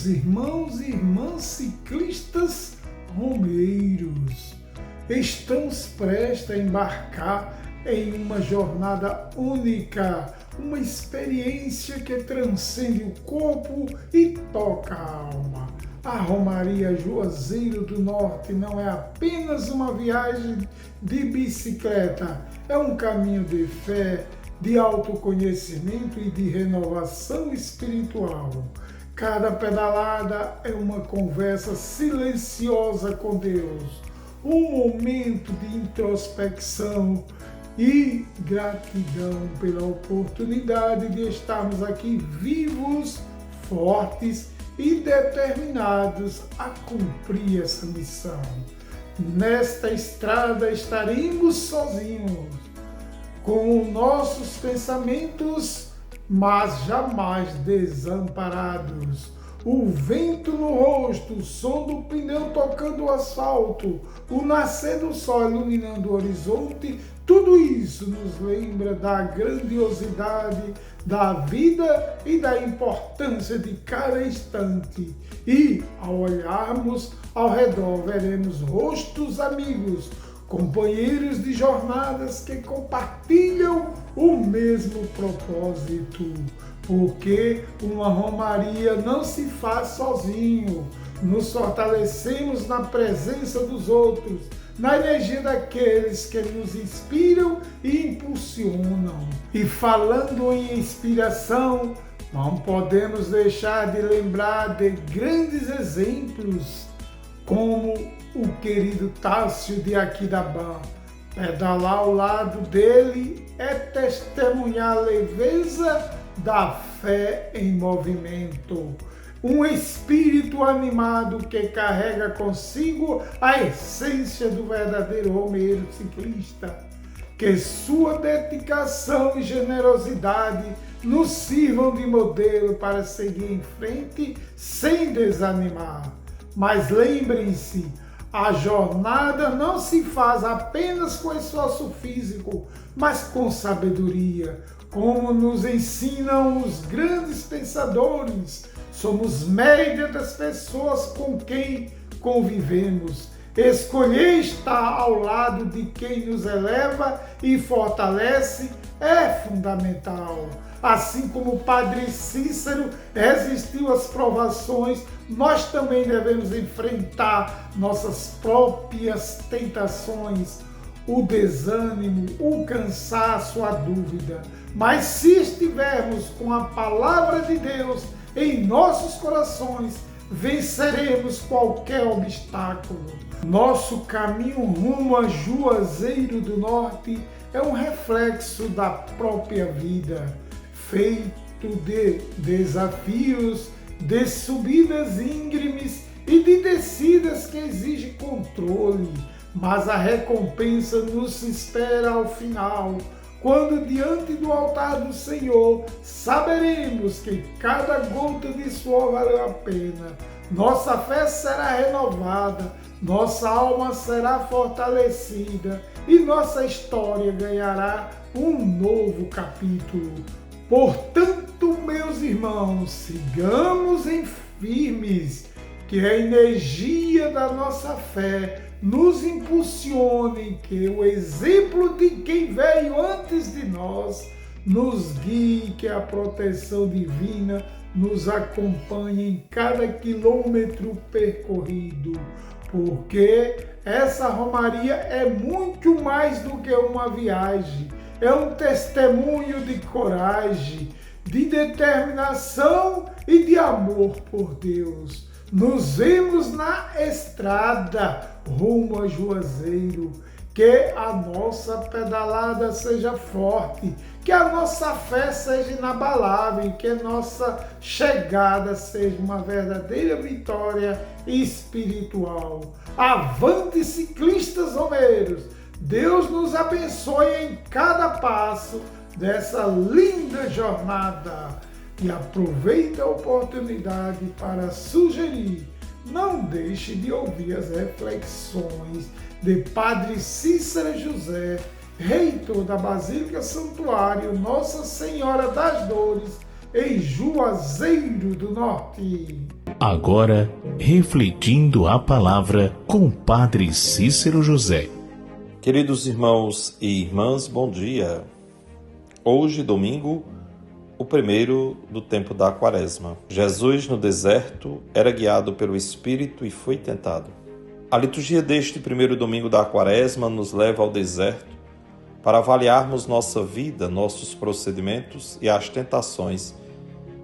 meus irmãos e irmãs ciclistas romeiros. Estamos prestes a embarcar em uma jornada única, uma experiência que transcende o corpo e toca a alma. A Romaria Juazeiro do Norte não é apenas uma viagem de bicicleta, é um caminho de fé, de autoconhecimento e de renovação espiritual. Cada pedalada é uma conversa silenciosa com Deus, um momento de introspecção e gratidão pela oportunidade de estarmos aqui vivos, fortes e determinados a cumprir essa missão. Nesta estrada estaremos sozinhos, com nossos pensamentos, mas jamais desamparados. O vento no rosto, o som do pneu tocando o asfalto, o nascer do sol iluminando o horizonte, tudo isso nos lembra da grandiosidade da vida e da importância de cada instante. E, ao olharmos ao redor, veremos rostos amigos, companheiros de jornadas que compartilham o mesmo propósito. Porque uma romaria não se faz sozinho. Nos fortalecemos na presença dos outros, na energia daqueles que nos inspiram e impulsionam. E falando em inspiração, não podemos deixar de lembrar de grandes exemplos, como o querido Tássio de Aquidabã. Pedalar ao lado dele é testemunhar a leveza da fé em movimento. Um espírito animado que carrega consigo a essência do verdadeiro romeiro ciclista. Que sua dedicação e generosidade nos sirvam de modelo para seguir em frente sem desanimar. Mas lembrem-se, a jornada não se faz apenas com esforço físico, mas com sabedoria, como nos ensinam os grandes pensadores. Somos média das pessoas com quem convivemos. Escolher estar ao lado de quem nos eleva e fortalece é fundamental. Assim como o Padre Cícero resistiu às provações, nós também devemos enfrentar nossas próprias tentações, o desânimo, o cansaço, a dúvida. Mas se estivermos com a palavra de Deus em nossos corações, venceremos qualquer obstáculo. Nosso caminho rumo a Juazeiro do Norte é um reflexo da própria vida, feito de desafios, de subidas íngremes e de descidas que exigem controle, mas a recompensa nos espera ao final, quando diante do altar do Senhor saberemos que cada gota de suor valeu a pena. Nossa fé será renovada, nossa alma será fortalecida e nossa história ganhará um novo capítulo. Portanto, meus irmãos, sigamos em firmes, que a energia da nossa fé nos impulsione, que o exemplo de quem veio antes de nós nos guie, que a proteção divina nos acompanhe em cada quilômetro percorrido, porque essa romaria é muito mais do que uma viagem, é um testemunho de coragem, de determinação e de amor por Deus. Nos vemos na estrada rumo a Juazeiro. Que a nossa pedalada seja forte, que a nossa fé seja inabalável, que a nossa chegada seja uma verdadeira vitória espiritual. Avante, ciclistas romeiros! Deus nos abençoe em cada passo dessa linda jornada. E aproveite a oportunidade para sugerir, não deixe de ouvir as reflexões de Padre Cícero José, reitor da Basílica Santuário Nossa Senhora das Dores, em Juazeiro do Norte. Agora, refletindo a palavra com o Padre Cícero José. Queridos irmãos e irmãs, bom dia. Hoje, domingo, o primeiro do tempo da Quaresma. Jesus, no deserto, era guiado pelo Espírito e foi tentado. A liturgia deste primeiro domingo da Quaresma nos leva ao deserto para avaliarmos nossa vida, nossos procedimentos e as tentações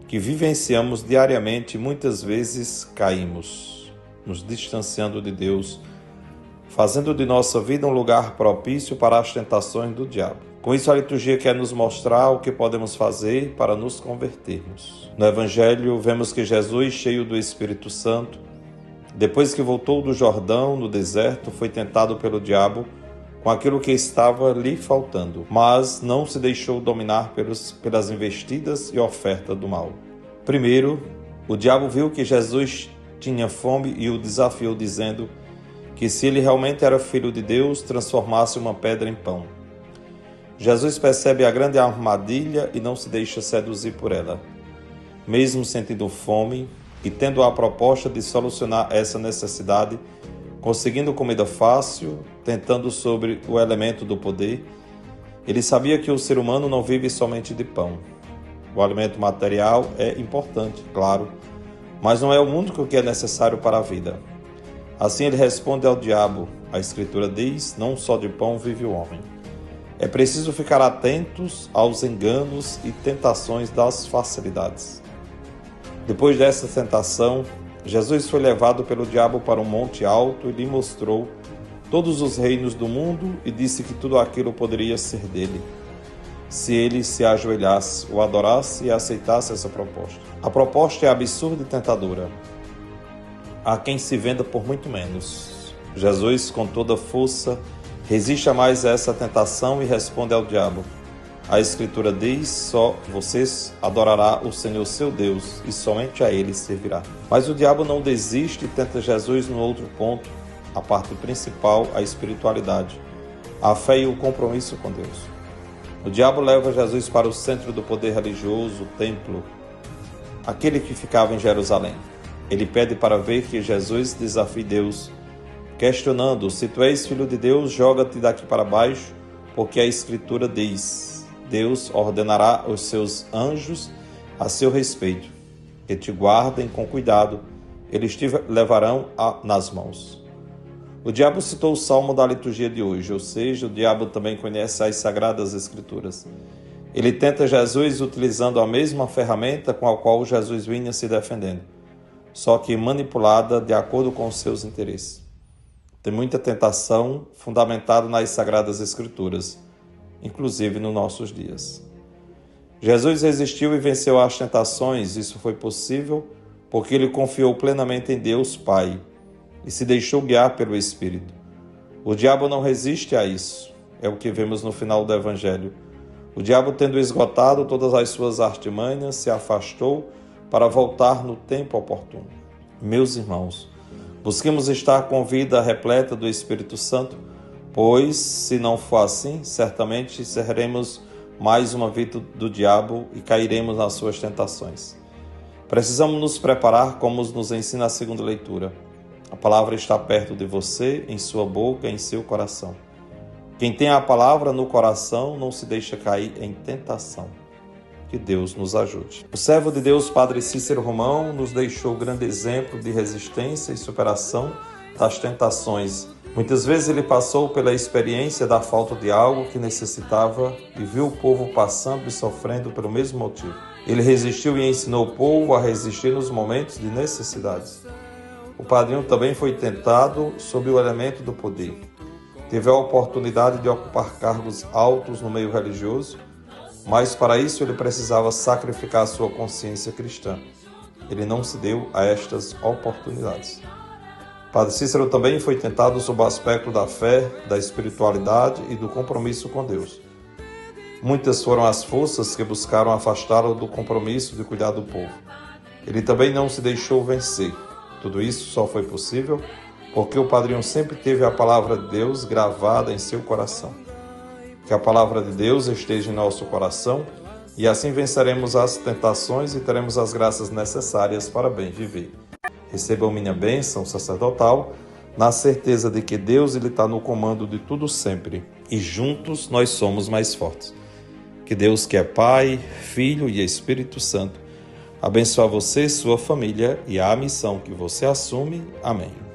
que vivenciamos diariamente e muitas vezes caímos, nos distanciando de Deus, fazendo de nossa vida um lugar propício para as tentações do diabo. Com isso, a liturgia quer nos mostrar o que podemos fazer para nos convertermos. No Evangelho, vemos que Jesus, cheio do Espírito Santo, depois que voltou do Jordão, no deserto, foi tentado pelo diabo com aquilo que estava lhe faltando, mas não se deixou dominar pelas investidas e oferta do mal. Primeiro, o diabo viu que Jesus tinha fome e o desafiou dizendo que se ele realmente era filho de Deus, transformasse uma pedra em pão. Jesus percebe a grande armadilha e não se deixa seduzir por ela. Mesmo sentindo fome e tendo a proposta de solucionar essa necessidade, conseguindo comida fácil, tentando sobre o elemento do poder, ele sabia que o ser humano não vive somente de pão. O alimento material é importante, claro, mas não é o único que é necessário para a vida. Assim ele responde ao diabo. A Escritura diz, não só de pão vive o homem. É preciso ficar atentos aos enganos e tentações das facilidades. Depois dessa tentação, Jesus foi levado pelo diabo para um monte alto e lhe mostrou todos os reinos do mundo e disse que tudo aquilo poderia ser dele, se ele se ajoelhasse, o adorasse e aceitasse essa proposta. A proposta é absurda e tentadora. Há quem se venda por muito menos. Jesus, com toda força, resiste a mais essa tentação e responde ao diabo. A Escritura diz, só vocês adorará o Senhor seu Deus e somente a Ele servirá. Mas o diabo não desiste e tenta Jesus no outro ponto, a parte principal, a espiritualidade, a fé e o compromisso com Deus. O diabo leva Jesus para o centro do poder religioso, o templo, aquele que ficava em Jerusalém. Ele pede para ver que Jesus desafie Deus, questionando, se tu és filho de Deus, joga-te daqui para baixo, porque a Escritura diz, Deus ordenará aos seus anjos a seu respeito, que te guardem com cuidado, eles te levarão nas mãos. O diabo citou o salmo da liturgia de hoje, ou seja, o diabo também conhece as Sagradas Escrituras. Ele tenta Jesus utilizando a mesma ferramenta com a qual Jesus vinha se defendendo, só que manipulada de acordo com os seus interesses. Tem muita tentação fundamentada nas Sagradas Escrituras, inclusive nos nossos dias. Jesus resistiu e venceu as tentações. Isso foi possível porque ele confiou plenamente em Deus Pai e se deixou guiar pelo Espírito. O diabo não resiste a isso. É o que vemos no final do Evangelho. O diabo, tendo esgotado todas as suas artimanhas, se afastou para voltar no tempo oportuno. Meus irmãos, busquemos estar com vida repleta do Espírito Santo, pois, se não for assim, certamente seremos mais uma vítima do diabo e cairemos nas suas tentações. Precisamos nos preparar como nos ensina a segunda leitura. A palavra está perto de você, em sua boca, em seu coração. Quem tem a palavra no coração não se deixa cair em tentação. Que Deus nos ajude. O servo de Deus, Padre Cícero Romão, nos deixou grande exemplo de resistência e superação das tentações. Muitas vezes ele passou pela experiência da falta de algo que necessitava e viu o povo passando e sofrendo pelo mesmo motivo. Ele resistiu e ensinou o povo a resistir nos momentos de necessidades. O padrinho também foi tentado sob o elemento do poder. Teve a oportunidade de ocupar cargos altos no meio religioso, mas para isso ele precisava sacrificar sua consciência cristã. Ele não se deu a estas oportunidades. Padre Cícero também foi tentado sob o aspecto da fé, da espiritualidade e do compromisso com Deus. Muitas foram as forças que buscaram afastá-lo do compromisso de cuidar do povo. Ele também não se deixou vencer. Tudo isso só foi possível porque o padrinho sempre teve a palavra de Deus gravada em seu coração. Que a palavra de Deus esteja em nosso coração e assim venceremos as tentações e teremos as graças necessárias para bem viver. Recebam minha bênção sacerdotal, na certeza de que Deus está no comando de tudo sempre e juntos nós somos mais fortes. Que Deus, que é Pai, Filho e Espírito Santo, abençoe você, sua família e a missão que você assume. Amém.